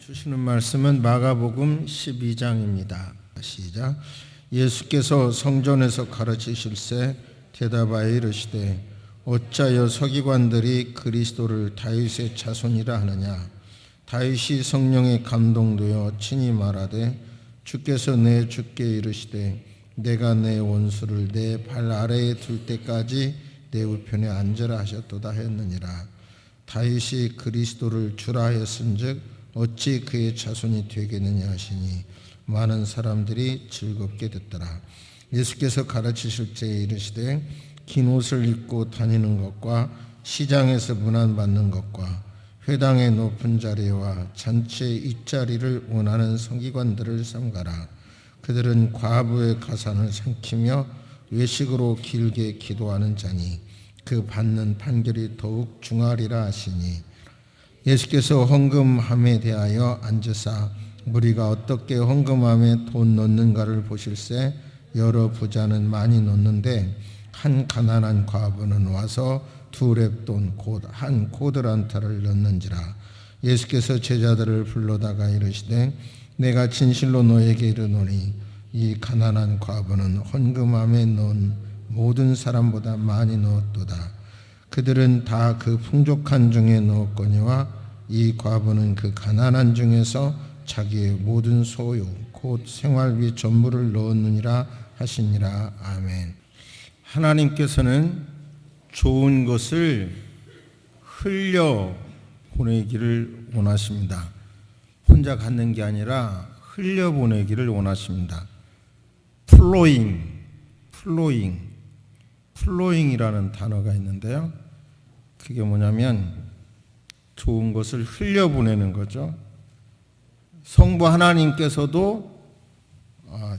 주시는 말씀은 마가복음 12장입니다. 시작. 예수께서 성전에서 가르치실새 대답하여 이르시되 어찌하여 서기관들이 그리스도를 다윗의 자손이라 하느냐. 다윗이 성령에 감동되어 친히 말하되 주께서 내 주께 이르시되 내가 내 원수를 내 발 아래에 둘 때까지 내 우편에 앉으라 하셨도다 했느니라. 다윗이 그리스도를 주라 하였은즉 어찌 그의 자손이 되겠느냐 하시니 많은 사람들이 즐겁게 듣더라. 예수께서 가르치실 때에 이르시되 긴 옷을 입고 다니는 것과 시장에서 문안받는 것과 회당의 높은 자리와 잔치의 윗자리를 원하는 서기관들을 삼가라. 그들은 과부의 가산을 삼키며 외식으로 길게 기도하는 자니 그 받는 판결이 더욱 중하리라 하시니, 예수께서 헌금함에 대하여 앉으사 무리가 어떻게 헌금함에 돈 넣는가를 보실새 여러 부자는 많이 넣는데 한 가난한 과부는 와서 두 렙돈 곧 한 코드란타를 넣는지라. 예수께서 제자들을 불러다가 이르시되 내가 진실로 너에게 이르노니 이 가난한 과부는 헌금함에 넣은 모든 사람보다 많이 넣었도다. 그들은 다 그 풍족한 중에 넣었거니와 이 과부는 그 가난한 중에서 자기의 모든 소유 곧 생활비 전부를 넣었느니라 하시니라. 아멘. 하나님께서는 좋은 것을 흘려 보내기를 원하십니다. 혼자 갖는 게 아니라 흘려 보내기를 원하십니다. 플로잉이라는 단어가 있는데요. 그게 뭐냐면 좋은 것을 흘려보내는 거죠. 성부 하나님께서도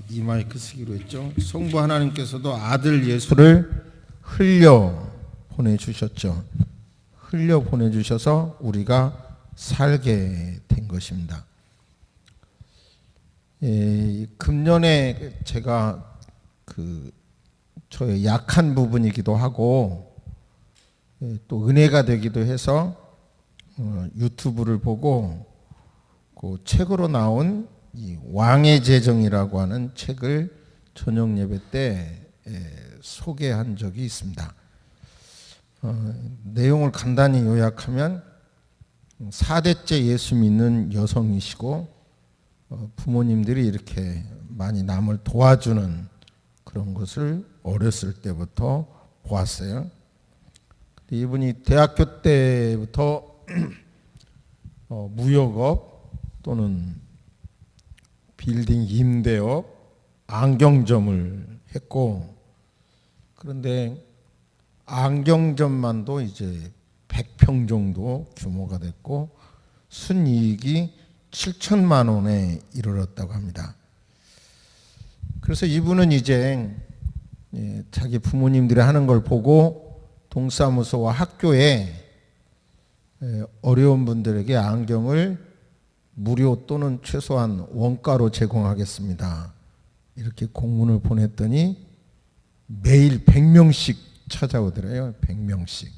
이 마이크 쓰기로 했죠. 성부 하나님께서도 아들 예수를 흘려 보내주셨죠. 흘려 보내주셔서 우리가 살게 된 것입니다. 금년에 제가 저의 약한 부분이기도 하고 또 은혜가 되기도 해서 유튜브를 보고 그 책으로 나온 이 왕의 재정이라고 하는 책을 저녁 예배 때 소개한 적이 있습니다. 내용을 간단히 요약하면 4대째 예수 믿는 여성이시고 부모님들이 이렇게 많이 남을 도와주는 그런 것을 어렸을 때부터 보았어요. 이분이 대학교 때부터 무역업 또는 빌딩 임대업, 안경점을 했고, 그런데 안경점만도 이제 100평 정도 규모가 됐고 순이익이 7천만 원에 이르렀다고 합니다. 그래서 이분은 이제 자기 부모님들이 하는 걸 보고 동사무소와 학교에 어려운 분들에게 안경을 무료 또는 최소한 원가로 제공하겠습니다. 이렇게 공문을 보냈더니 매일 100명씩 찾아오더래요. 100명씩.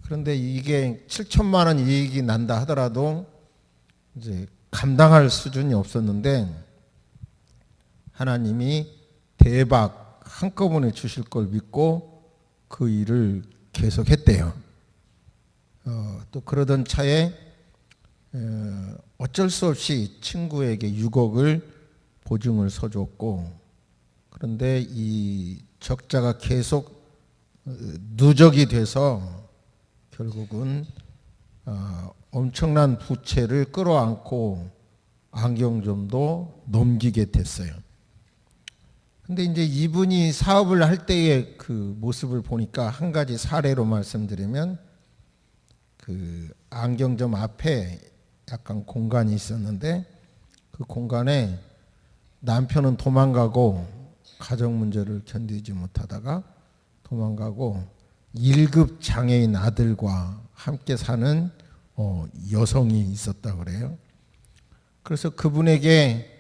그런데 이게 7천만 원 이익이 난다 하더라도 이제 감당할 수준이 없었는데 하나님이 대박 한꺼번에 주실 걸 믿고 그 일을 계속했대요. 또 그러던 차에 어쩔 수 없이 친구에게 6억을 보증을 서줬고, 그런데 이 적자가 계속 누적이 돼서 결국은 엄청난 부채를 끌어안고 안경점도 넘기게 됐어요. 근데 이제 이분이 사업을 할 때의 그 모습을 보니까 한 가지 사례로 말씀드리면, 그 안경점 앞에 약간 공간이 있었는데 그 공간에 남편은 도망가고 가정 문제를 견디지 못하다가 도망가고 1급 장애인 아들과 함께 사는 여성이 있었다 그래요. 그래서 그분에게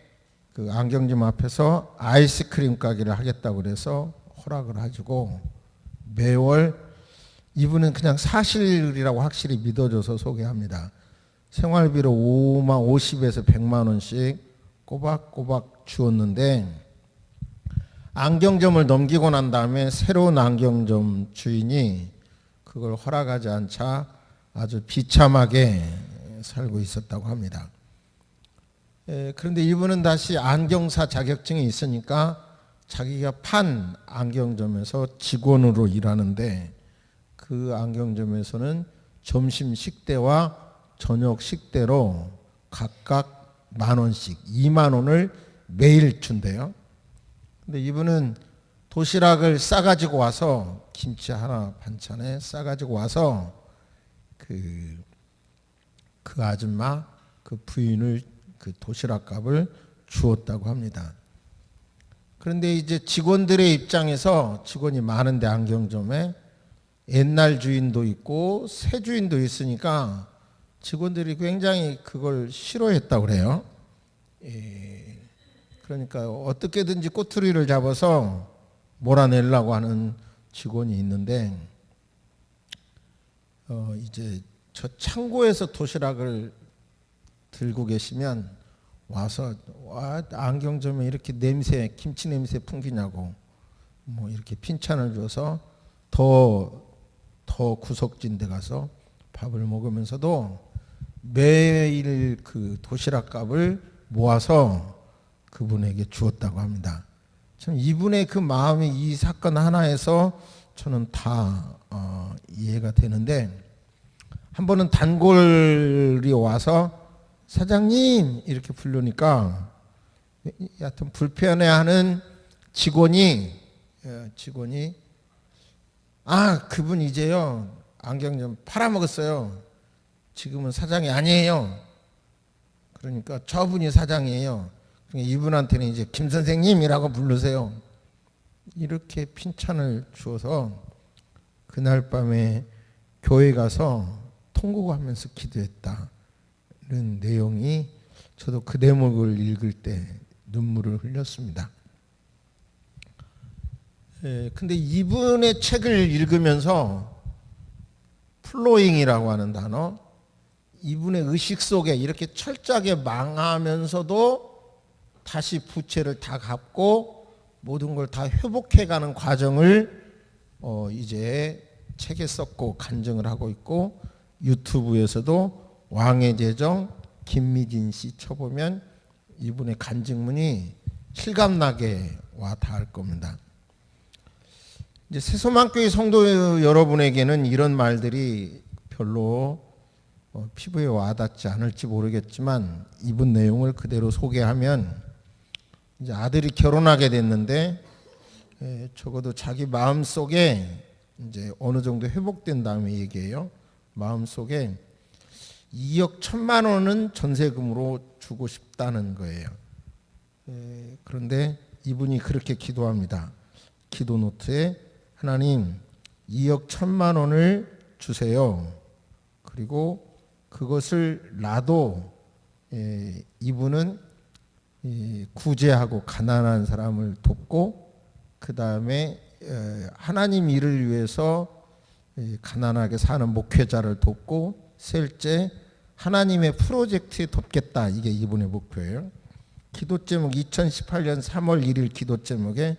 그 안경점 앞에서 아이스크림 가게를 하겠다고 그래서 허락을 해주고 매월 이분은 그냥 사실이라고 확실히 믿어줘서 소개합니다. 생활비로 50에서 100만 원씩 꼬박꼬박 주었는데 안경점을 넘기고 난 다음에 새로운 안경점 주인이 그걸 허락하지 않자 아주 비참하게 살고 있었다고 합니다. 그런데 이분은 다시 안경사 자격증이 있으니까 자기가 판 안경점에서 직원으로 일하는데 그 안경점에서는 점심 식대와 저녁 식대로 각각 10,000원씩 2만 원을 매일 준대요. 근데 이분은 도시락을 싸가지고 와서 김치 하나 반찬에 싸가지고 와서 그 아줌마 그 부인을 그 도시락 값을 주었다고 합니다. 그런데 이제 직원들의 입장에서 직원이 많은데 안경점에 옛날 주인도 있고 새 주인도 있으니까 직원들이 굉장히 그걸 싫어했다고 그래요. 그러니까 어떻게든지 꼬투리를 잡아서 몰아내려고 하는 직원이 있는데 이제 저 창고에서 도시락을 들고 계시면 와서 안경점에 이렇게 냄새 김치 냄새 풍기냐고 뭐 이렇게 핀찬을 줘서 더 구석진 데 가서 밥을 먹으면서도 매일 그 도시락 값을 모아서 그분에게 주었다고 합니다. 참 이분의 그 마음이 이 사건 하나에서 저는 다 이해가 되는데 한 번은 단골이 와서 사장님 이렇게 부르니까 여하튼 불편해하는 직원이 그분 이제요 안경 좀 팔아먹었어요. 지금은 사장이 아니에요. 그러니까 저분이 사장이에요. 그러니까 이분한테는 이제 김 선생님이라고 부르세요. 이렇게 핀찬을 주어서 그날 밤에 교회 가서 통곡하면서 기도했다는 내용이 저도 그 대목을 읽을 때 눈물을 흘렸습니다. 근데 이분의 책을 읽으면서 플로잉이라고 하는 단어, 이분의 의식 속에 이렇게 철저하게 망하면서도 다시 부채를 다 갚고 모든 걸 다 회복해가는 과정을 이제 책에 썼고 간증을 하고 있고 유튜브에서도 왕의 재정 김미진 씨 쳐보면 이분의 간증문이 실감나게 와 닿을 겁니다. 이제 새소망교회 성도 여러분에게는 이런 말들이 별로 피부에 와닿지 않을지 모르겠지만 이분 내용을 그대로 소개하면 이제 아들이 결혼하게 됐는데 적어도 자기 마음 속에 이제 어느 정도 회복된 다음에 얘기해요. 마음 속에 2억 1천만 원은 전세금으로 주고 싶다는 거예요. 그런데 이분이 그렇게 기도합니다. 기도 노트에 하나님 2억 1천만 원을 주세요. 그리고 그것을 나도 이분은 구제하고 가난한 사람을 돕고 그 다음에 하나님 일을 위해서 가난하게 사는 목회자를 돕고 셋째 하나님의 프로젝트에 돕겠다. 이게 이분의 목표예요. 기도 제목 2018년 3월 1일 기도 제목에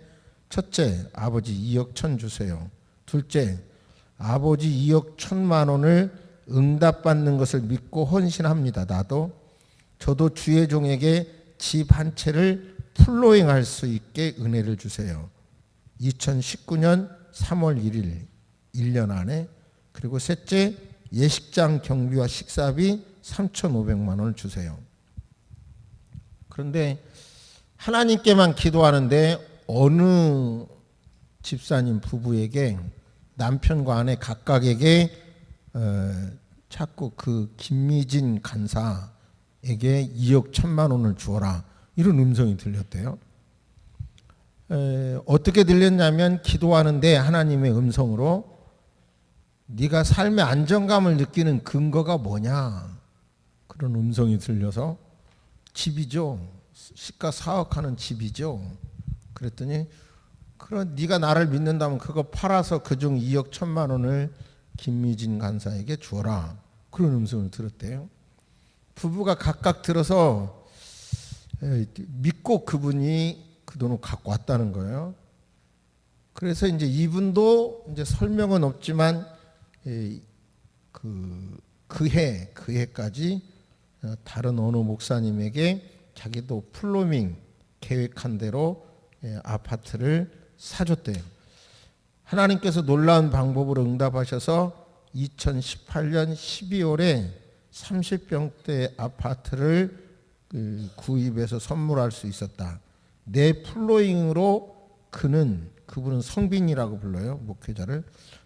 첫째 아버지 2억 1천 주세요. 둘째 아버지 2억 1천만 원을 응답받는 것을 믿고 헌신합니다. 나도 저도 주의 종에게 집 한 채를 플로잉할 수 있게 은혜를 주세요. 2019년 3월 1일 1년 안에. 그리고 셋째 예식장 경비와 식사비 3,500만 원을 주세요. 그런데 하나님께만 기도하는데 어느 집사님 부부에게 남편과 아내 각각에게 자꾸 그 김미진 간사에게 2억 1천만 원을 주어라 이런 음성이 들렸대요. 어떻게 들렸냐면 기도하는데 하나님의 음성으로 네가 삶의 안정감을 느끼는 근거가 뭐냐 그런 음성이 들려서 집이죠. 시가 4억 하는 집이죠. 그랬더니 그럼 네가 나를 믿는다면 그거 팔아서 그중 2억 1천만 원을 김미진 간사에게 주어라 그런 음성을 들었대요. 부부가 각각 들어서 믿고 그분이 그 돈을 갖고 왔다는 거예요. 그래서 이제 이분도 이제 설명은 없지만 그 해까지 다른 어느 목사님에게 자기도 플로밍 계획한 대로 아파트를 사줬대요. 하나님께서 놀라운 방법으로 응답하셔서 2018년 12월에 30평대 아파트를 구입해서 선물할 수 있었다. 내 플로잉으로 그분은 성빈이라고 불러요. 목회자를.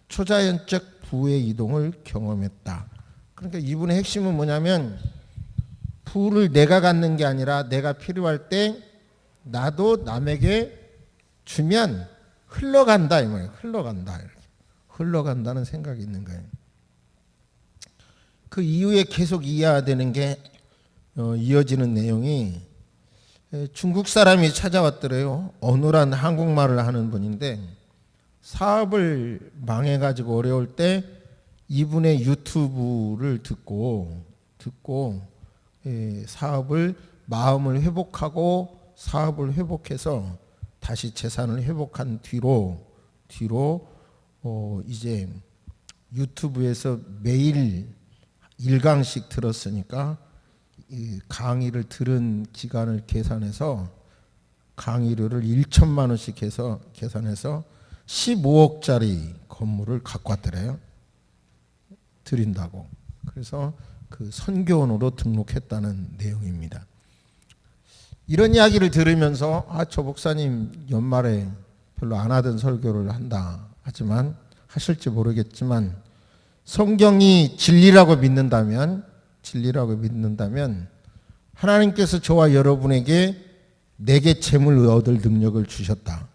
초자연적 부의 이동을 경험했다. 그러니까 이분의 핵심은 뭐냐면 부를 내가 갖는 게 아니라 내가 필요할 때 나도 남에게 주면 흘러간다 이 말이에요. 흘러간다는 생각이 있는 거예요. 그 이후에 계속 이해되는 게 이어지는 내용이 중국 사람이 찾아왔더래요. 어눌한 한국말을 하는 분인데 사업을 망해가지고 어려울 때 이분의 유튜브를 듣고 사업을 마음을 회복하고 사업을 회복해서 다시 재산을 회복한 뒤로 이제 유튜브에서 매일 1강씩 들었으니까 이 강의를 들은 기간을 계산해서 강의료를 1천만 원씩 해서 계산해서 15억짜리 건물을 갖고 왔더래요. 드린다고. 그래서 그 선교원으로 등록했다는 내용입니다. 이런 이야기를 들으면서 저 목사님 연말에 별로 안 하던 설교를 한다 하지만 하실지 모르겠지만 성경이 진리라고 믿는다면 하나님께서 저와 여러분에게 내게 재물 얻을 능력을 주셨다.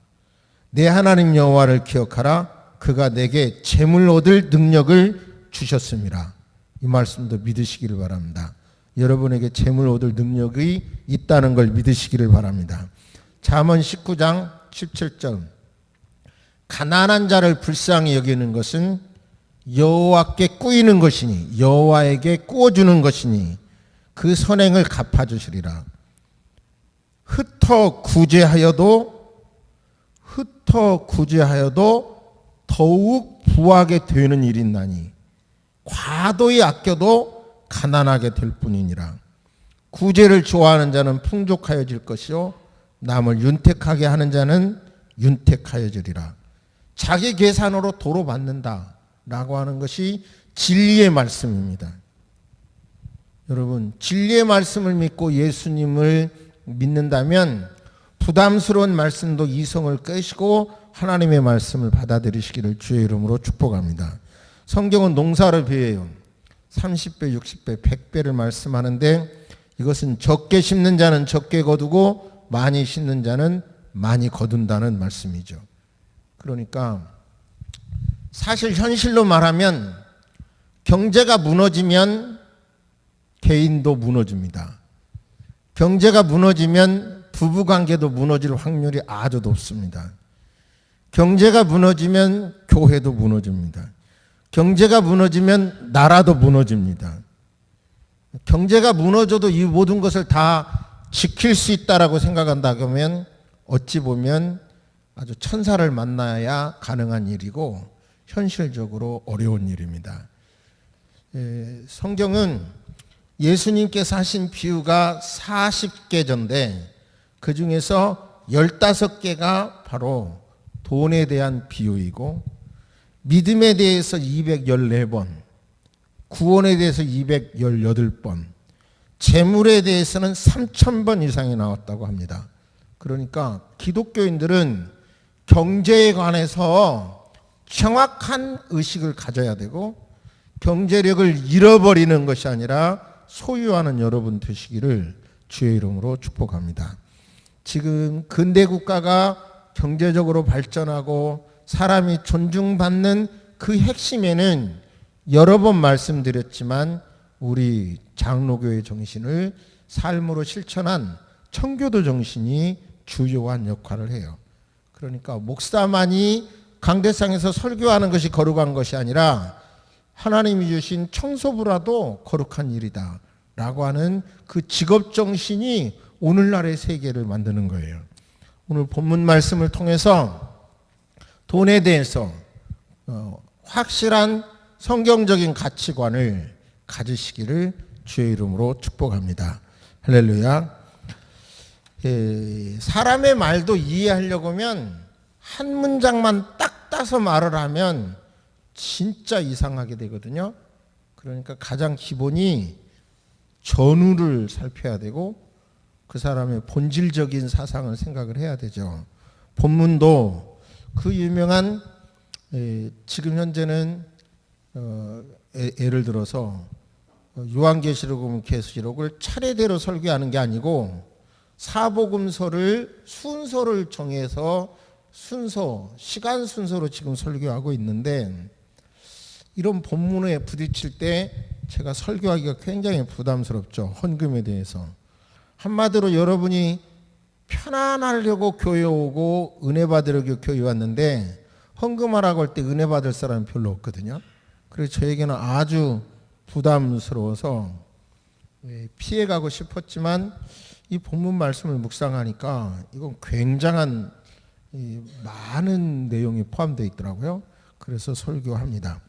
내 하나님 여호와를 기억하라. 그가 내게 재물 얻을 능력을 주셨습니다. 이 말씀도 믿으시기를 바랍니다. 여러분에게 재물 얻을 능력이 있다는 걸 믿으시기를 바랍니다. 잠언 19장 17절 가난한 자를 불쌍히 여기는 것은 여호와께 꾸이는 것이니 여호와에게 꾸어주는 것이니 그 선행을 갚아주시리라. 흩어 구제하여도 더욱 부하게 되는 일이 있나니 과도히 아껴도 가난하게 될 뿐이니라. 구제를 좋아하는 자는 풍족하여질 것이요 남을 윤택하게 하는 자는 윤택하여지리라. 자기 계산으로 도로 받는다라고 하는 것이 진리의 말씀입니다. 여러분, 진리의 말씀을 믿고 예수님을 믿는다면 부담스러운 말씀도 이성을 끄시고 하나님의 말씀을 받아들이시기를 주의 이름으로 축복합니다. 성경은 농사를 비유해요. 30배, 60배, 100배를 말씀하는데 이것은 적게 심는 자는 적게 거두고 많이 심는 자는 많이 거둔다는 말씀이죠. 그러니까 사실 현실로 말하면 경제가 무너지면 개인도 무너집니다. 경제가 무너지면 부부관계도 무너질 확률이 아주 높습니다. 경제가 무너지면 교회도 무너집니다. 경제가 무너지면 나라도 무너집니다. 경제가 무너져도 이 모든 것을 다 지킬 수 있다라고 생각한다 그러면 어찌 보면 아주 천사를 만나야 가능한 일이고 현실적으로 어려운 일입니다. 성경은 예수님께서 하신 비유가 40개조인데 그 중에서 15개가 바로 돈에 대한 비유이고 믿음에 대해서 214번, 구원에 대해서 218번, 재물에 대해서는 3000번 이상이 나왔다고 합니다. 그러니까 기독교인들은 경제에 관해서 정확한 의식을 가져야 되고 경제력을 잃어버리는 것이 아니라 소유하는 여러분 되시기를 주의 이름으로 축복합니다. 지금 근대 국가가 경제적으로 발전하고 사람이 존중받는 그 핵심에는 여러 번 말씀드렸지만 우리 장로교의 정신을 삶으로 실천한 청교도 정신이 주요한 역할을 해요. 그러니까 목사만이 강대상에서 설교하는 것이 거룩한 것이 아니라 하나님이 주신 청소부라도 거룩한 일이다 라고 하는 그 직업 정신이 오늘날의 세계를 만드는 거예요. 오늘 본문 말씀을 통해서 돈에 대해서 확실한 성경적인 가치관을 가지시기를 주의 이름으로 축복합니다. 할렐루야. 사람의 말도 이해하려고 하면 한 문장만 딱 따서 말을 하면 진짜 이상하게 되거든요. 그러니까 가장 기본이 전후를 살펴야 되고 그 사람의 본질적인 사상을 생각을 해야 되죠. 본문도 그 유명한 지금 현재는 예를 들어서 요한계시록, 계시록을 차례대로 설교하는 게 아니고 사복음서를 순서를 정해서 시간 순서로 지금 설교하고 있는데 이런 본문에 부딪힐 때 제가 설교하기가 굉장히 부담스럽죠. 헌금에 대해서. 한마디로 여러분이 편안하려고 교회 오고 은혜 받으려고 교회 왔는데 헌금하라고 할 때 은혜 받을 사람이 별로 없거든요. 그래서 저에게는 아주 부담스러워서 피해가고 싶었지만 이 본문 말씀을 묵상하니까 이건 굉장한 많은 내용이 포함되어 있더라고요. 그래서 설교합니다.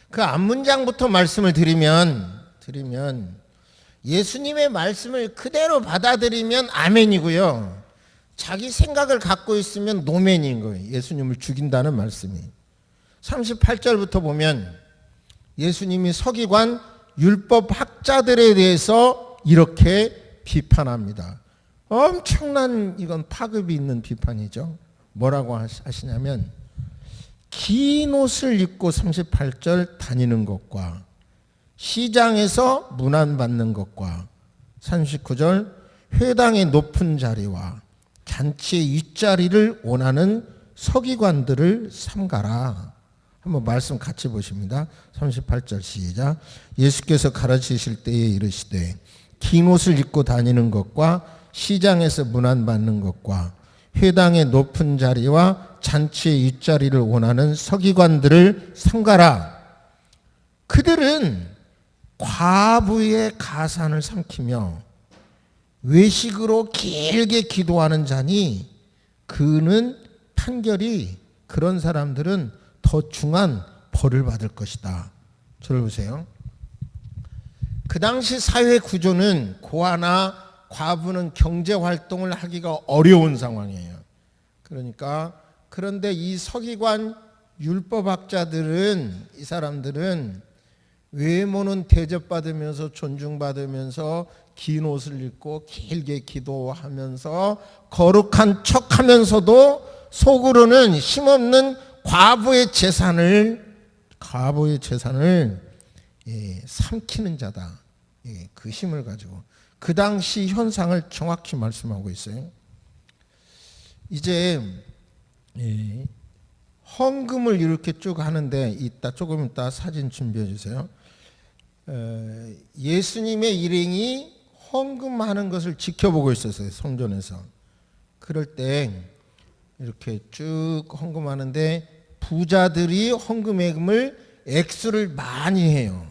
그 앞문장부터 말씀을 드리면 예수님의 말씀을 그대로 받아들이면 아멘이고요. 자기 생각을 갖고 있으면 노멘인 거예요. 예수님을 죽인다는 말씀이. 38절부터 보면 예수님이 서기관 율법학자들에 대해서 이렇게 비판합니다. 엄청난 이건 파급이 있는 비판이죠. 뭐라고 하시냐면 긴 옷을 입고 38절 다니는 것과 시장에서 문안받는 것과 39절 회당의 높은 자리와 잔치의 윗자리를 원하는 서기관들을 삼가라. 한번 말씀 같이 보십니다. 38절 시작. 예수께서 가르치실 때에 이르시되 긴 옷을 입고 다니는 것과 시장에서 문안받는 것과 회당의 높은 자리와 잔치의 윗자리를 원하는 서기관들을 삼가라. 그들은 과부의 가산을 삼키며 외식으로 길게 기도하는 자니 그는 판결이 그런 사람들은 더 중한 벌을 받을 것이다. 저를 보세요. 그 당시 사회 구조는 고아나 과부는 경제 활동을 하기가 어려운 상황이에요. 그런데 이 서기관 율법학자들은 이 사람들은 외모는 대접받으면서 존중받으면서 긴 옷을 입고 길게 기도하면서 거룩한 척하면서도 속으로는 힘없는 과부의 재산을 삼키는 자다. 그 힘을 가지고 그 당시 현상을 정확히 말씀하고 있어요. 이제 헌금을 이렇게 쭉 하는데 조금 이따 사진 준비해 주세요. 예수님의 일행이 헌금하는 것을 지켜보고 있었어요. 성전에서. 그럴 때 이렇게 쭉 헌금하는데 부자들이 헌금액을 액수를 많이 해요.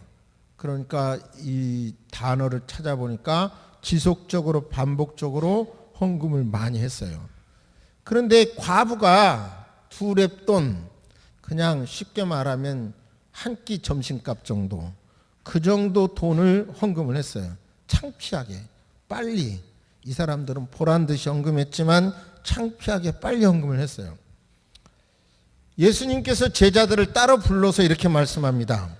그러니까 이 단어를 찾아보니까 지속적으로 반복적으로 헌금을 많이 했어요. 그런데 과부가 두 렙돈, 그냥 쉽게 말하면 한 끼 점심값 정도, 그 정도 돈을 헌금을 했어요. 창피하게 빨리. 이 사람들은 보란듯이 헌금했지만 창피하게 빨리 헌금을 했어요. 예수님께서 제자들을 따로 불러서 이렇게 말씀합니다.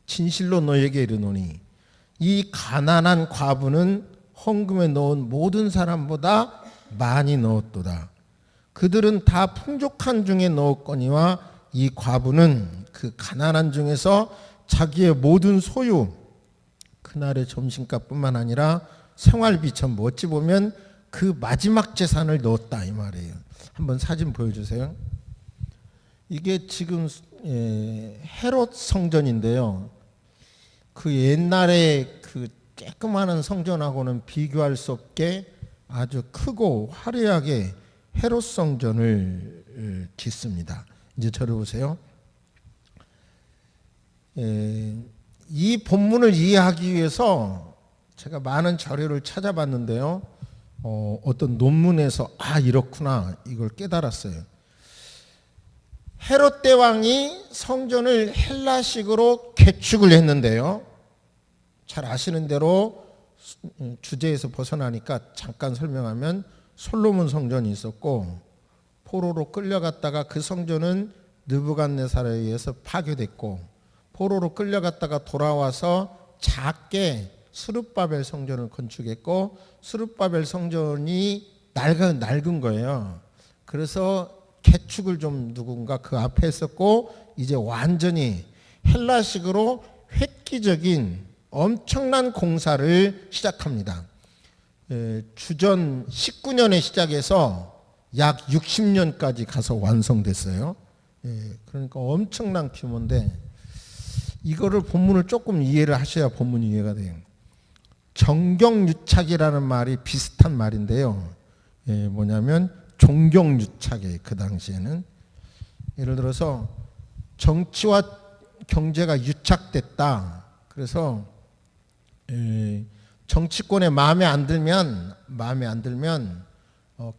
진실로 너에게 이르노니 이 가난한 과부는 헌금에 넣은 모든 사람보다 많이 넣었도다. 그들은 다 풍족한 중에 넣었거니와 이 과부는 그 가난한 중에서 자기의 모든 소유, 그날의 점심값뿐만 아니라 생활비처럼 어찌 보면 그 마지막 재산을 넣었다 이 말이에요. 한번 사진 보여주세요. 이게 지금 헤롯 성전인데요. 그 옛날에 그 쬐끄마한 성전하고는 비교할 수 없게 아주 크고 화려하게 헤롯 성전을 짓습니다. 이제 저를 보세요. 이 본문을 이해하기 위해서 제가 많은 자료를 찾아봤는데요. 어떤 논문에서 이렇구나 이걸 깨달았어요. 헤롯 대왕이 성전을 헬라식으로 개축을 했는데요. 잘 아시는 대로 주제에서 벗어나니까 잠깐 설명하면 솔로몬 성전이 있었고 포로로 끌려갔다가 그 성전은 느부갓네살에 의해서 파괴됐고 포로로 끌려갔다가 돌아와서 작게 스룹바벨 성전을 건축했고 스룹바벨 성전이 낡은 거예요. 그래서 개축을 좀 누군가 그 앞에 했었고 이제 완전히 헬라식으로 획기적인 엄청난 공사를 시작합니다. 주전 19년에 시작해서 약 60년까지 가서 완성됐어요. 그러니까 엄청난 규모인데 이거를 본문을 조금 이해를 하셔야 본문이 이해가 돼요. 정경유착이라는 말이 비슷한 말인데요. 뭐냐면 종경유착이에요. 그 당시에는 예를 들어서 정치와 경제가 유착됐다. 그래서 정치권에 마음에 안 들면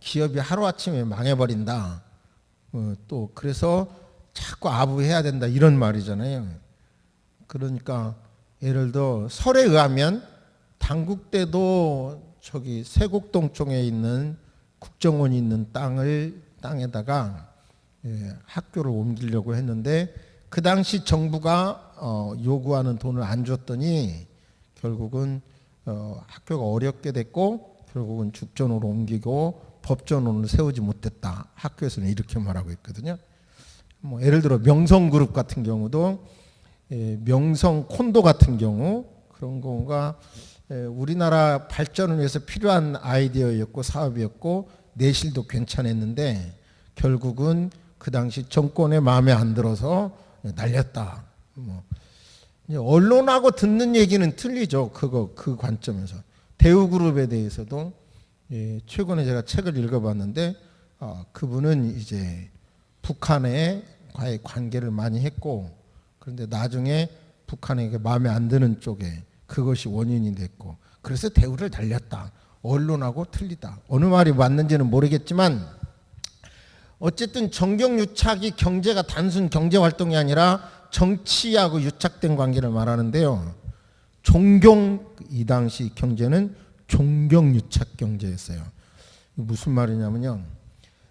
기업이 하루아침에 망해버린다. 또 그래서 자꾸 아부해야 된다 이런 말이잖아요. 그러니까 예를 들어 설에 의하면 당국대도 저기 세곡동 쪽에 있는 국정원이 있는 땅에다가 학교를 옮기려고 했는데 그 당시 정부가 요구하는 돈을 안 줬더니 결국은 학교가 어렵게 됐고 결국은 죽전으로 옮기고 법전원을 세우지 못했다. 학교에서는 이렇게 말하고 있거든요. 뭐 예를 들어 명성그룹 같은 경우도 명성 콘도 같은 경우 그런 경우가 우리나라 발전을 위해서 필요한 아이디어였고 사업이었고 내실도 괜찮았는데 결국은 그 당시 정권의 마음에 안 들어서 날렸다. 언론하고 듣는 얘기는 틀리죠. 그 관점에서 대우그룹에 대해서도 최근에 제가 책을 읽어봤는데 그분은 이제 북한과의 관계를 많이 했고 그런데 나중에 북한에게 마음에 안 드는 쪽에 그것이 원인이 됐고 그래서 대우를 날렸다. 언론하고 틀리다. 어느 말이 맞는지는 모르겠지만 어쨌든 정경유착이 경제가 단순 경제활동이 아니라 정치하고 유착된 관계를 말하는데요. 이 당시 경제는 종경유착 경제였어요. 무슨 말이냐면요.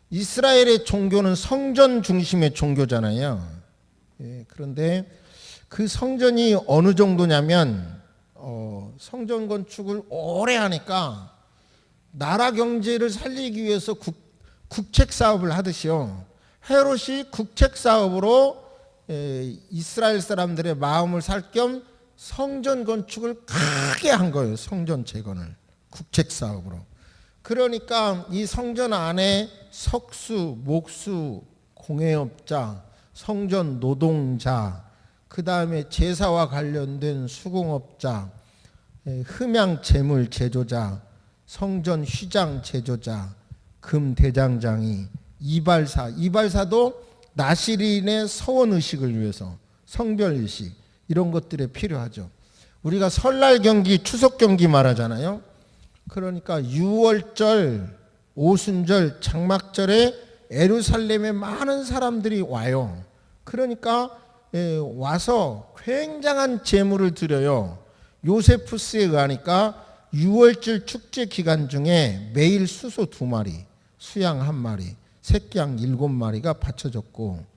이스라엘의 종교는 성전 중심의 종교잖아요. 그런데 그 성전이 어느 정도냐면 성전 건축을 오래 하니까 나라 경제를 살리기 위해서 국책 사업을 하듯이요. 헤롯이 국책 사업으로 이스라엘 사람들의 마음을 살 겸 성전 건축을 크게 한 거예요. 성전 재건을 국책 사업으로. 그러니까 이 성전 안에 석수, 목수, 공예업자, 성전 노동자, 그 다음에 제사와 관련된 수공업자, 흠양 제물 제조자, 성전 휘장 제조자, 금 대장장이, 이발사도 나시린의 서원 의식을 위해서 성별 의식 이런 것들에 필요하죠. 우리가 설날 경기, 추석 경기 말하잖아요. 그러니까 유월절, 오순절, 장막절에 예루살렘에 많은 사람들이 와요. 그러니까 와서 굉장한 제물을 드려요. 요세푸스에 의하니까 6월절 축제 기간 중에 매일 수소 2마리, 수양 1마리, 새끼양 7마리가 바쳐졌고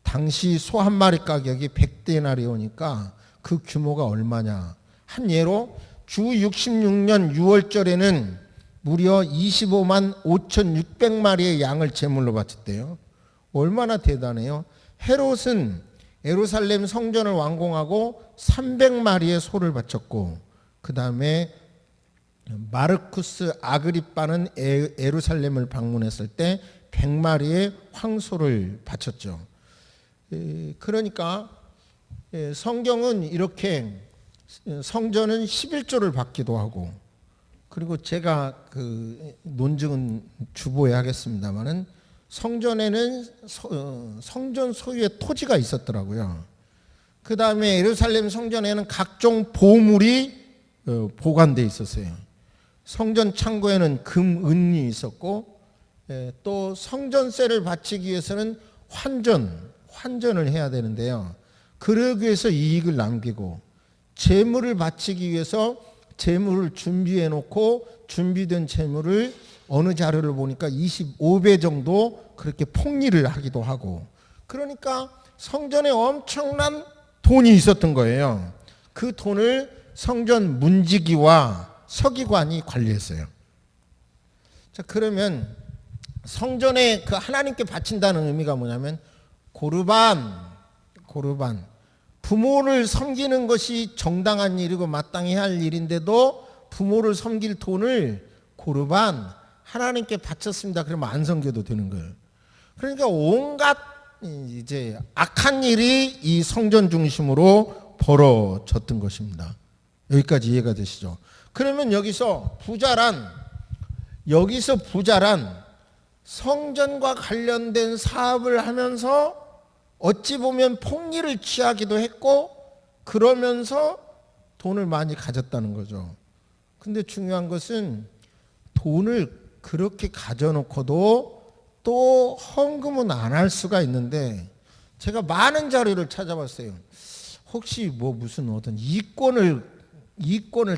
당시 소 1마리 가격이 100데나리오니까 그 규모가 얼마냐. 한 예로 주 66년 6월절에는 무려 25만 5,600마리의 양을 제물로 바쳤대요. 얼마나 대단해요. 헤롯은 예루살렘 성전을 완공하고 300마리의 소를 바쳤고 그 다음에 마르쿠스 아그리빠는 예루살렘을 방문했을 때 100마리의 황소를 바쳤죠. 그러니까 성경은 이렇게 성전은 11조를 받기도 하고 그리고 제가 그 논증은 주보에 하겠습니다마는 성전에는 성전 소유의 토지가 있었더라고요. 그 다음에 예루살렘 성전에는 각종 보물이 보관되어 있었어요. 성전 창고에는 금, 은이 있었고, 또 성전세를 바치기 위해서는 환전을 해야 되는데요. 그러기 위해서 이익을 남기고, 재물을 바치기 위해서 재물을 준비해 놓고, 준비된 재물을 어느 자료를 보니까 25배 정도 그렇게 폭리를 하기도 하고, 그러니까 성전에 엄청난 돈이 있었던 거예요. 그 돈을 성전 문지기와 서기관이 관리했어요. 자, 그러면 성전에 그 하나님께 바친다는 의미가 뭐냐면 고르반. 부모를 섬기는 것이 정당한 일이고 마땅히 할 일인데도 부모를 섬길 돈을 고르반 하나님께 바쳤습니다. 그러면 안 섬겨도 되는 거예요. 그러니까 온갖 이제 악한 일이 이 성전 중심으로 벌어졌던 것입니다. 여기까지 이해가 되시죠? 그러면 여기서 부자란 성전과 관련된 사업을 하면서 어찌 보면 폭리를 취하기도 했고 그러면서 돈을 많이 가졌다는 거죠. 근데 중요한 것은 돈을 그렇게 가져놓고도 또 헌금은 안 할 수가 있는데 제가 많은 자료를 찾아봤어요. 혹시 무슨 어떤 이권을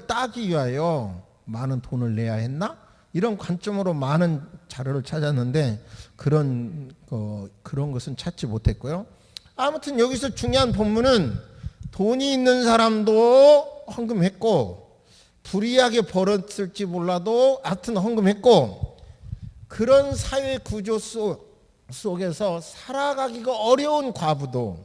따기 위하여 많은 돈을 내야 했나? 이런 관점으로 많은 자료를 찾았는데 그런 것은 찾지 못했고요. 아무튼 여기서 중요한 본문은 돈이 있는 사람도 헌금했고 불이하게 벌었을지 몰라도 하여튼 헌금했고 그런 사회 구조 속에서 살아가기가 어려운 과부도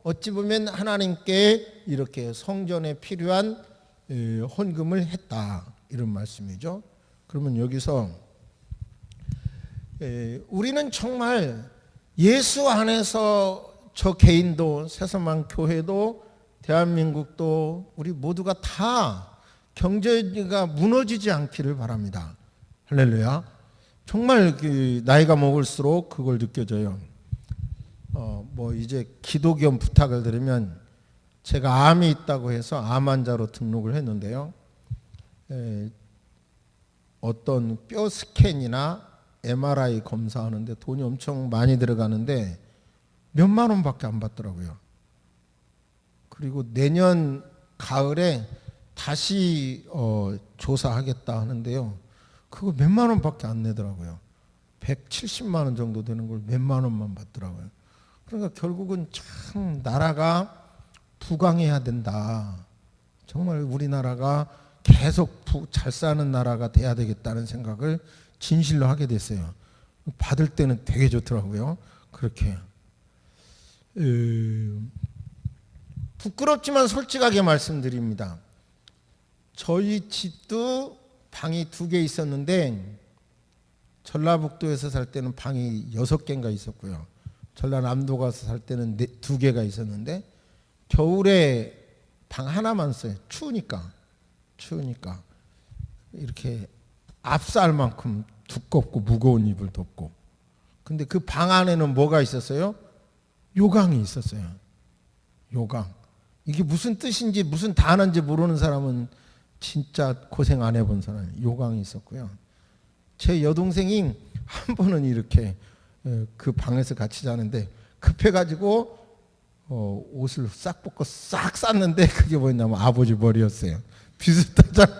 어찌 보면 하나님께 이렇게 성전에 필요한 헌금을 했다 이런 말씀이죠. 그러면 여기서 우리는 정말 예수 안에서 저 개인도 새서만 교회도 대한민국도 우리 모두가 다 경제가 무너지지 않기를 바랍니다. 할렐루야. 정말 나이가 먹을수록 그걸 느껴져요. 이제 기도 겸 부탁을 드리면 제가 암이 있다고 해서 암 환자로 등록을 했는데요. 어떤 뼈 스캔이나 MRI 검사하는데 돈이 엄청 많이 들어가는데 몇만 원밖에 안 받더라고요. 그리고 내년 가을에 다시 조사하겠다 하는데요. 그거 몇만 원밖에 안 내더라고요. 170만 원 정도 되는 걸 몇만 원만 받더라고요. 그러니까 결국은 참 나라가 부강해야 된다. 정말 우리나라가 계속 잘 사는 나라가 돼야 되겠다는 생각을 진실로 하게 됐어요. 받을 때는 되게 좋더라고요. 그렇게. 부끄럽지만 솔직하게 말씀드립니다. 저희 집도 방이 2개 있었는데 전라북도에서 살 때는 방이 6개인가 있었고요. 전라남도 가서 살 때는 2개가 있었는데 겨울에 방 하나만 써요. 추우니까 이렇게 압살 만큼 두껍고 무거운 이불 덮고. 근데 그 방 안에는 뭐가 있었어요? 요강이 있었어요. 요강. 이게 무슨 뜻인지 무슨 단어인지 모르는 사람은 진짜 고생 안 해본 사람이에요. 요강이 있었고요. 제 여동생이 한 번은 이렇게 그 방에서 같이 자는데 급해가지고 옷을 싹 벗고 싹 쌌는데 그게 뭐였냐면 아버지 머리였어요. 비슷하잖아.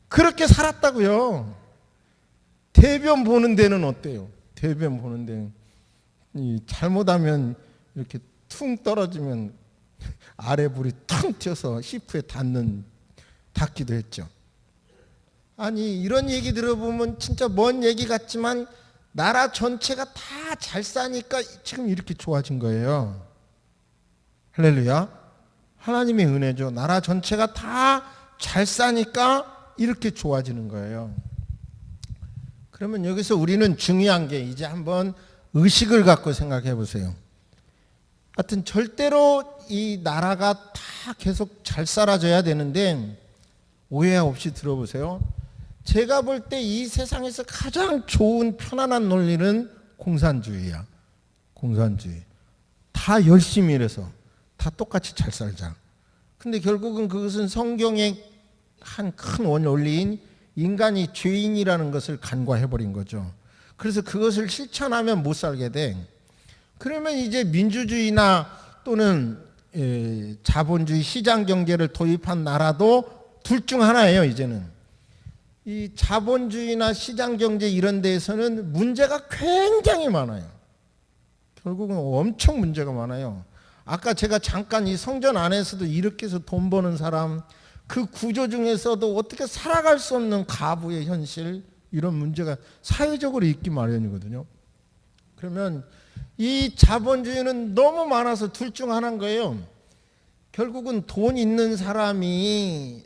그렇게 살았다고요. 대변 보는 데는 어때요? 대변 보는 데는 잘못하면 이렇게 퉁 떨어지면 아래 불이 퉁 튀어서 히프에 닿기도 했죠. 아니 이런 얘기 들어보면 진짜 먼 얘기 같지만 나라 전체가 다 잘 사니까 지금 이렇게 좋아진 거예요. 할렐루야. 하나님의 은혜죠. 나라 전체가 다 잘 사니까 이렇게 좋아지는 거예요. 그러면 여기서 우리는 중요한 게 이제 한번 의식을 갖고 생각해 보세요. 하여튼 절대로 이 나라가 다 계속 잘 살아져야 되는데 오해 없이 들어보세요. 제가 볼 때 이 세상에서 가장 좋은 편안한 논리는 공산주의야. 공산주의. 다 열심히 일해서 다 똑같이 잘 살자. 근데 결국은 그것은 성경의 한 큰 원리인 인간이 죄인이라는 것을 간과해버린 거죠. 그래서 그것을 실천하면 못 살게 돼. 그러면 이제 민주주의나 또는 자본주의 시장 경제를 도입한 나라도 둘 중 하나예요. 이제는 이 자본주의나 시장 경제 이런 데에서는 문제가 굉장히 많아요. 결국은 엄청 문제가 많아요. 아까 제가 잠깐 이 성전 안에서도 이렇게 해서 돈 버는 사람, 그 구조 중에서도 어떻게 살아갈 수 없는 가부의 현실, 이런 문제가 사회적으로 있기 마련이거든요. 그러면 이 자본주의는 너무 많아서 둘 중 하나인 거예요. 결국은 돈 있는 사람이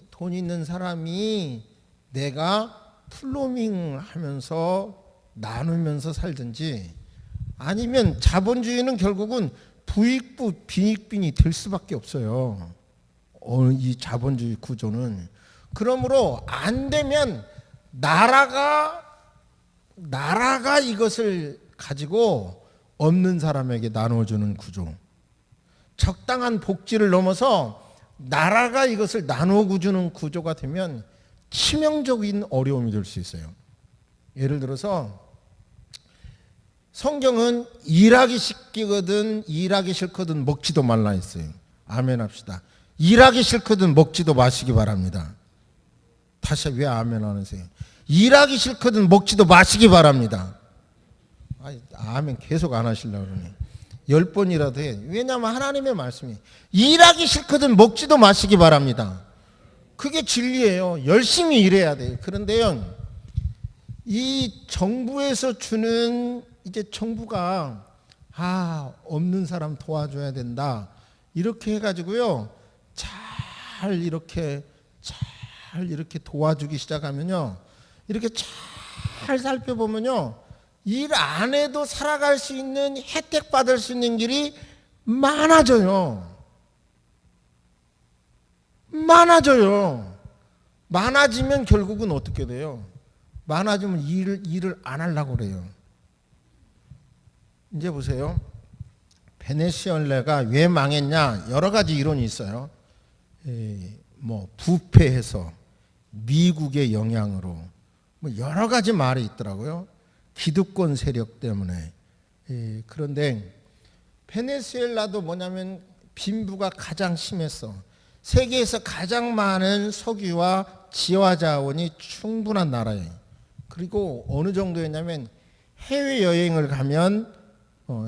내가 플로밍 하면서 나누면서 살든지, 아니면 자본주의는 결국은 부익부 빈익빈이 될 수밖에 없어요. 이 자본주의 구조는. 그러므로 안 되면 나라가 이것을 가지고 없는 사람에게 나눠주는 구조. 적당한 복지를 넘어서 나라가 이것을 나누어 주는 구조가 되면 치명적인 어려움이 될 수 있어요. 예를 들어서 성경은 일하기 싫거든 먹지도 말라 했어요. 아멘 합시다. 일하기 싫거든 먹지도 마시기 바랍니다. 다시 왜 아멘 안 하세요? 일하기 싫거든 먹지도 마시기 바랍니다. 아멘 계속 안 하시려고 그러네. 10번이라도 해. 왜냐하면 하나님의 말씀이 일하기 싫거든 먹지도 마시기 바랍니다. 그게 진리예요. 열심히 일해야 돼요. 그런데요, 이 정부에서 주는, 이제 정부가 없는 사람 도와줘야 된다 이렇게 해가지고요, 잘 이렇게 도와주기 시작하면요, 이렇게 잘 살펴보면요, 일 안 해도 살아갈 수 있는, 혜택 받을 수 있는 길이 많아져요. 많아지면 결국은 어떻게 돼요? 많아지면 일을 안 하려고 그래요. 이제 보세요. 베네수엘라가 왜 망했냐? 여러 가지 이론이 있어요. 부패해서, 미국의 영향으로, 여러 가지 말이 있더라고요. 기득권 세력 때문에. 그런데 베네수엘라도 뭐냐면 빈부가 가장 심했어. 세계에서 가장 많은 석유와 지화 자원이 충분한 나라예요. 그리고 어느 정도였냐면 해외여행을 가면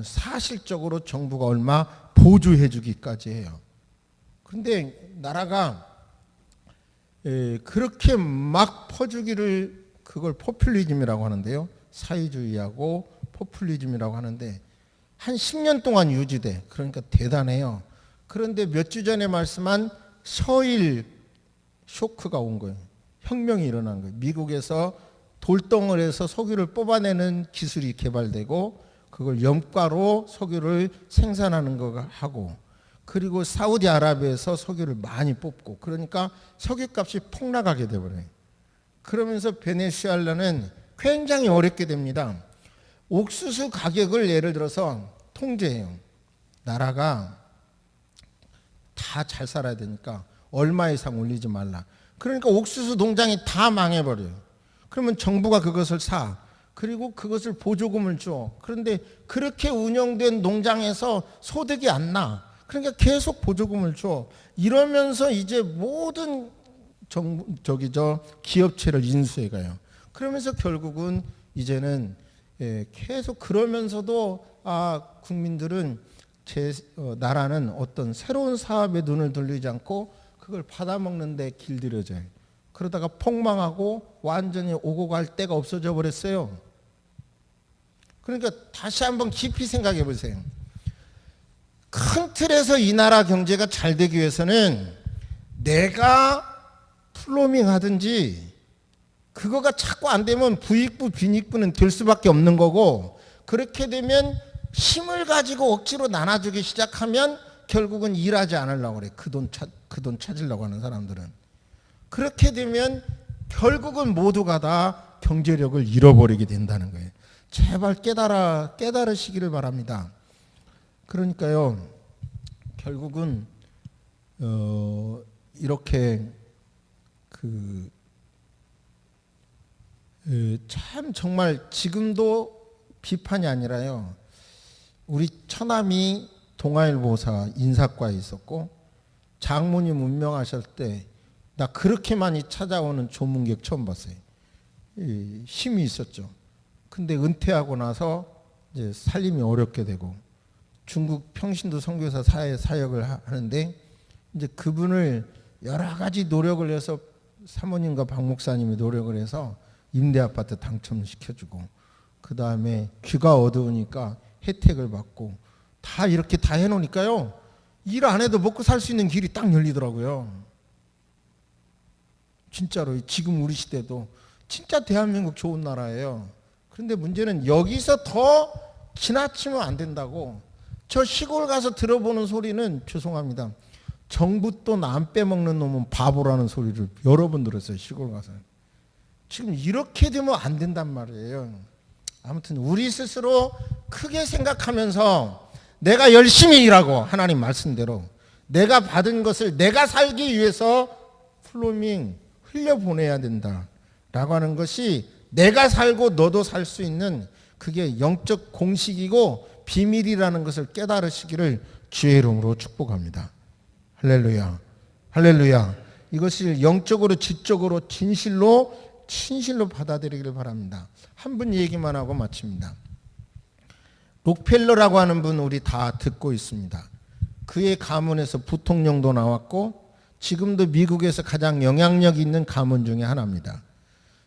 사실적으로 정부가 얼마 보조해 주기까지 해요. 그런데 나라가 그렇게 막 퍼주기를, 그걸 포퓰리즘이라고 하는데요. 사회주의하고 포퓰리즘이라고 하는데 한 10년 동안 유지돼. 그러니까 대단해요. 그런데 몇 주 전에 말씀한 서일 쇼크가 온 거예요. 혁명이 일어난 거예요. 미국에서 돌덩어리에서 석유를 뽑아내는 기술이 개발되고, 그걸 염가로 석유를 생산하는 거 하고, 그리고 사우디아라비아에서 석유를 많이 뽑고, 그러니까 석유값이 폭락하게 돼버려요. 그러면서 베네수엘라는 굉장히 어렵게 됩니다. 옥수수 가격을 예를 들어서 통제해요. 나라가 다 잘 살아야 되니까 얼마 이상 올리지 말라. 그러니까 옥수수 농장이 다 망해버려요. 그러면 정부가 그것을 사. 그리고 그것을 보조금을 줘. 그런데 그렇게 운영된 농장에서 소득이 안 나. 그러니까 계속 보조금을 줘. 이러면서 이제 모든 기업체를 인수해 가요. 그러면서 결국은 이제는 계속, 그러면서도 국민들은 나라는 어떤 새로운 사업에 눈을 돌리지 않고 그걸 받아먹는 데 길들여져요. 그러다가 폭망하고 완전히 오고 갈 데가 없어져 버렸어요. 그러니까 다시 한번 깊이 생각해 보세요. 큰 틀에서 이 나라 경제가 잘 되기 위해서는 내가 플로밍 하든지, 그거가 자꾸 안 되면 부익부 빈익부는 될 수밖에 없는 거고, 그렇게 되면 힘을 가지고 억지로 나눠주기 시작하면 결국은 일하지 않으려고 그래. 그 돈 찾으려고 하는 사람들은. 그렇게 되면 결국은 모두가 다 경제력을 잃어버리게 된다는 거예요. 제발 깨달으시기를 바랍니다. 그러니까요, 결국은 이렇게 참 정말 지금도 비판이 아니라요. 우리 처남이 동아일보사 인사과에 있었고 장모님 운명하실 때 나 그렇게 많이 찾아오는 조문객 처음 봤어요. 힘이 있었죠. 근데 은퇴하고 나서 이제 살림이 어렵게 되고 중국 평신도 선교사 사역을 하는데 이제 그분을 여러 가지 노력을 해서 사모님과 박 목사님이 노력을 해서 임대 아파트 당첨시켜주고 그 다음에 귀가 어두우니까 혜택을 받고 다 이렇게 다 해놓으니까요, 일 안 해도 먹고 살 수 있는 길이 딱 열리더라고요. 진짜로 지금 우리 시대도 진짜 대한민국 좋은 나라예요. 그런데 문제는 여기서 더 지나치면 안 된다고. 저 시골 가서 들어보는 소리는 죄송합니다. 정부 돈 안 빼먹는 놈은 바보라는 소리를 여러 번 들었어요. 시골 가서. 지금 이렇게 되면 안 된단 말이에요. 아무튼 우리 스스로 크게 생각하면서 내가 열심히 일하고 하나님 말씀대로 내가 받은 것을 내가 살기 위해서 플로밍 흘려보내야 된다라고 하는 것이 내가 살고 너도 살 수 있는 그게 영적 공식이고 비밀이라는 것을 깨달으시기를 주의 이름으로 축복합니다. 할렐루야. 할렐루야. 이것을 영적으로 지적으로 진실로 받아들이기를 바랍니다. 한 분 얘기만 하고 마칩니다. 록펠러라고 하는 분 우리 다 듣고 있습니다. 그의 가문에서 부통령도 나왔고 지금도 미국에서 가장 영향력 있는 가문 중에 하나입니다.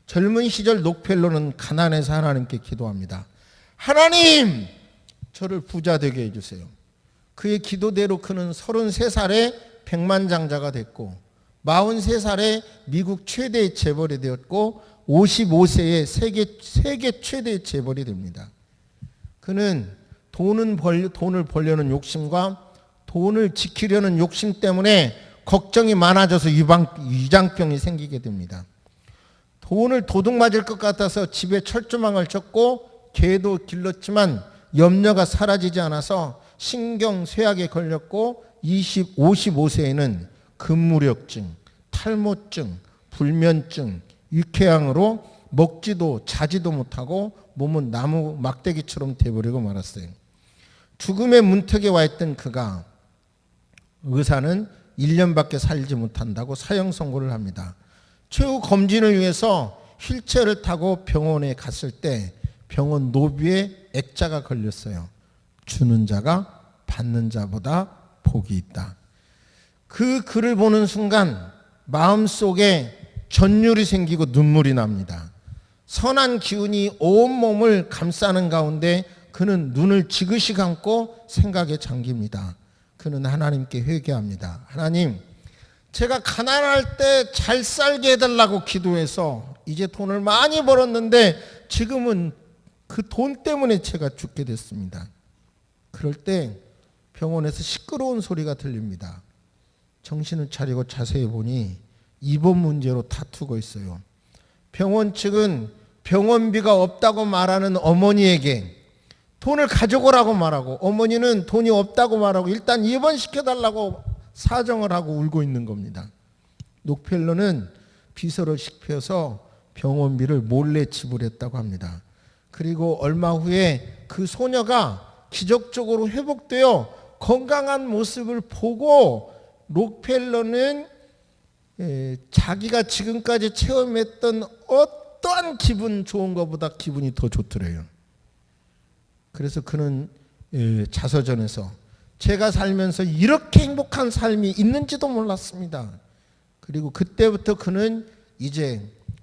젊은 시절 록펠러는 가난해서 하나님께 기도합니다. 하나님, 저를 부자 되게 해주세요. 그의 기도대로 그는 33살에 백만장자가 됐고 43살에 미국 최대의 재벌이 되었고 55세에 세계 최대의 재벌이 됩니다. 그는 돈을 벌려는 욕심과 돈을 지키려는 욕심 때문에 걱정이 많아져서 위장병이 생기게 됩니다. 돈을 도둑 맞을 것 같아서 집에 철조망을 쳤고 개도 길렀지만 염려가 사라지지 않아서 신경쇠약에 걸렸고 55세에는 근무력증, 탈모증, 불면증, 육회양으로 먹지도 자지도 못하고 몸은 나무 막대기처럼 돼버리고 말았어요. 죽음의 문턱에 와 있던 그가 의사는 1년밖에 살지 못한다고 사형 선고를 합니다. 최후 검진을 위해서 휠체어를 타고 병원에 갔을 때 병원 노비에 액자가 걸렸어요. 주는 자가 받는 자보다 복이 있다. 그 글을 보는 순간 마음속에 전율이 생기고 눈물이 납니다. 선한 기운이 온몸을 감싸는 가운데 그는 눈을 지그시 감고 생각에 잠깁니다. 그는 하나님께 회개합니다. 하나님, 제가 가난할 때 잘 살게 해달라고 기도해서 이제 돈을 많이 벌었는데 지금은 그 돈 때문에 제가 죽게 됐습니다. 그럴 때 병원에서 시끄러운 소리가 들립니다. 정신을 차리고 자세히 보니 입원 문제로 다투고 있어요. 병원 측은 병원비가 없다고 말하는 어머니에게 돈을 가져오라고 말하고 어머니는 돈이 없다고 말하고 일단 입원시켜달라고 사정을 하고 울고 있는 겁니다. 록펠러는 비서를 시켜서 병원비를 몰래 지불했다고 합니다. 그리고 얼마 후에 그 소녀가 기적적으로 회복되어 건강한 모습을 보고 록펠러는 자기가 지금까지 체험했던 어떠한 기분 좋은 것보다 기분이 더 좋더래요. 그래서 그는 자서전에서 제가 살면서 이렇게 행복한 삶이 있는지도 몰랐습니다. 그리고 그때부터 그는 이제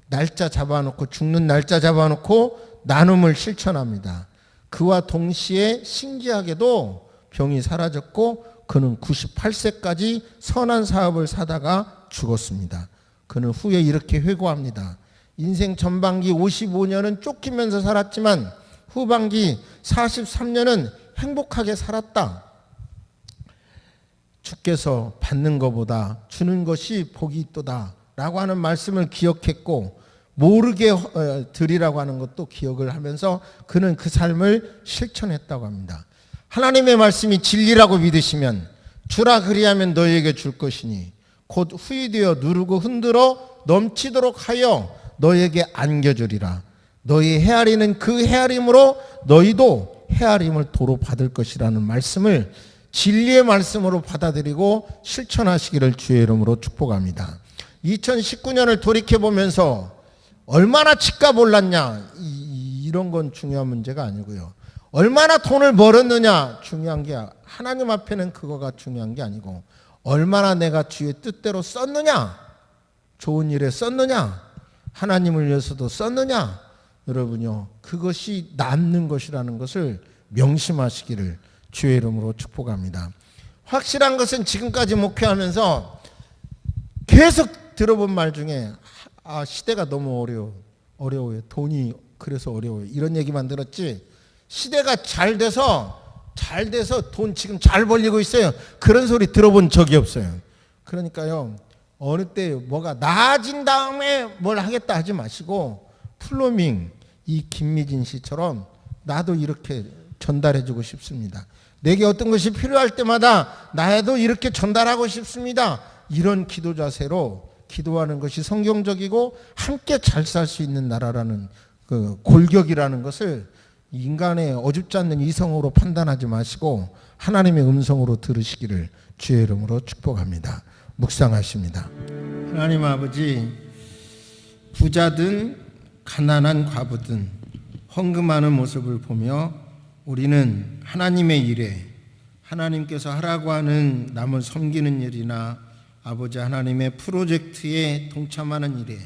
날짜 잡아놓고 죽는 날짜 잡아놓고 나눔을 실천합니다. 그와 동시에 신기하게도 병이 사라졌고 그는 98세까지 선한 사업을 사다가 죽었습니다. 그는 후에 이렇게 회고합니다. 인생 전반기 55년은 쫓기면서 살았지만 후반기 43년은 행복하게 살았다. 주께서 받는 것보다 주는 것이 복이 있도다 라고 하는 말씀을 기억했고 모르게 드리라고 하는 것도 기억을 하면서 그는 그 삶을 실천했다고 합니다. 하나님의 말씀이 진리라고 믿으시면 주라 그리하면 너희에게 줄 것이니 곧 후이되어 누르고 흔들어 넘치도록 하여 너희에게 안겨주리라. 너희 헤아리는 그 헤아림으로 너희도 헤아림을 도로 받을 것이라는 말씀을 진리의 말씀으로 받아들이고 실천하시기를 주의 이름으로 축복합니다. 2019년을 돌이켜보면서 얼마나 집값 올랐냐 이런 건 중요한 문제가 아니고요. 얼마나 돈을 벌었느냐 중요한 게 하나님 앞에는 그거가 중요한 게 아니고 얼마나 내가 주의 뜻대로 썼느냐, 좋은 일에 썼느냐, 하나님을 위해서도 썼느냐, 여러분요 그것이 남는 것이라는 것을 명심하시기를 주의 이름으로 축복합니다. 확실한 것은 지금까지 목회하면서 계속 들어본 말 중에 시대가 너무 어려워요. 돈이 그래서 어려워요. 이런 얘기만 들었지 시대가 잘 돼서 돈 지금 잘 벌리고 있어요. 그런 소리 들어본 적이 없어요. 그러니까요 어느 때 뭐가 나아진 다음에 뭘 하겠다 하지 마시고 플로밍 이 김미진 씨처럼 나도 이렇게 전달해주고 싶습니다. 내게 어떤 것이 필요할 때마다 나도 이렇게 전달하고 싶습니다. 이런 기도 자세로 기도하는 것이 성경적이고 함께 잘 살 수 있는 나라라는 그 골격이라는 것을 인간의 어줍지 않는 이성으로 판단하지 마시고 하나님의 음성으로 들으시기를 주의 이름으로 축복합니다. 묵상하십니다. 하나님 아버지, 부자든 가난한 과부든 헌금하는 모습을 보며 우리는 하나님의 일에 하나님께서 하라고 하는 남을 섬기는 일이나 아버지 하나님의 프로젝트에 동참하는 일에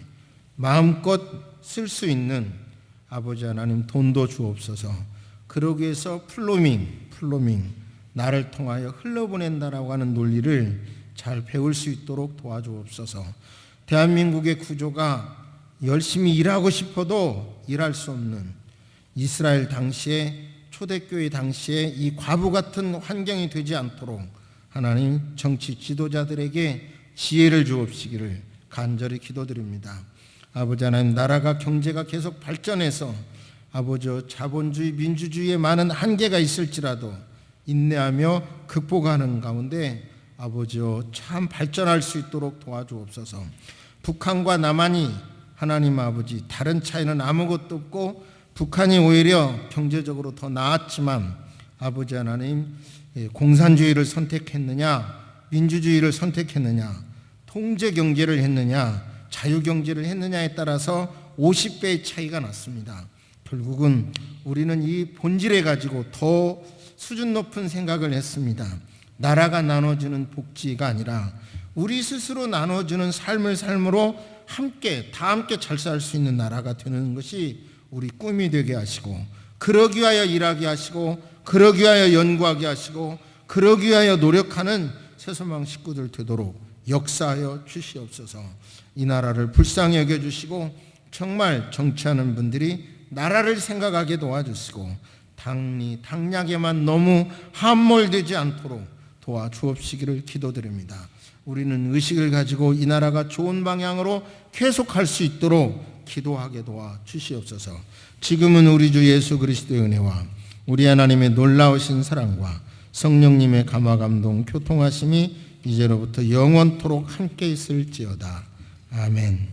마음껏 쓸 수 있는 아버지 하나님 돈도 주옵소서. 그러기 위해서 플로밍 나를 통하여 흘러보낸다라고 하는 논리를 잘 배울 수 있도록 도와주옵소서. 대한민국의 구조가 열심히 일하고 싶어도 일할 수 없는 이스라엘 당시에 초대교회 당시에 이 과부 같은 환경이 되지 않도록 하나님 정치 지도자들에게 지혜를 주옵시기를 간절히 기도드립니다. 아버지 하나님, 나라가 경제가 계속 발전해서 아버지 자본주의 민주주의에 많은 한계가 있을지라도 인내하며 극복하는 가운데 아버지 참 발전할 수 있도록 도와주옵소서. 북한과 남한이 하나님 아버지 다른 차이는 아무것도 없고 북한이 오히려 경제적으로 더 나았지만 아버지 하나님 공산주의를 선택했느냐 민주주의를 선택했느냐 통제 경제를 했느냐 자유경제를 했느냐에 따라서 50배의 차이가 났습니다. 결국은 우리는 이 본질에 가지고 더 수준 높은 생각을 했습니다. 나라가 나눠주는 복지가 아니라 우리 스스로 나눠주는 삶으로 다 함께 잘 살 수 있는 나라가 되는 것이 우리 꿈이 되게 하시고 그러기 위하여 일하게 하시고 그러기 위하여 연구하게 하시고 그러기 위하여 노력하는 새소망 식구들 되도록 역사하여 주시옵소서. 이 나라를 불쌍히 여겨주시고 정말 정치하는 분들이 나라를 생각하게 도와주시고 당약에만 너무 함몰되지 않도록 도와주옵시기를 기도드립니다. 우리는 의식을 가지고 이 나라가 좋은 방향으로 계속할 수 있도록 기도하게 도와주시옵소서. 지금은 우리 주 예수 그리스도의 은혜와 우리 하나님의 놀라우신 사랑과 성령님의 감화감동 교통하심이 이제로부터 영원토록 함께 있을지어다. 아멘.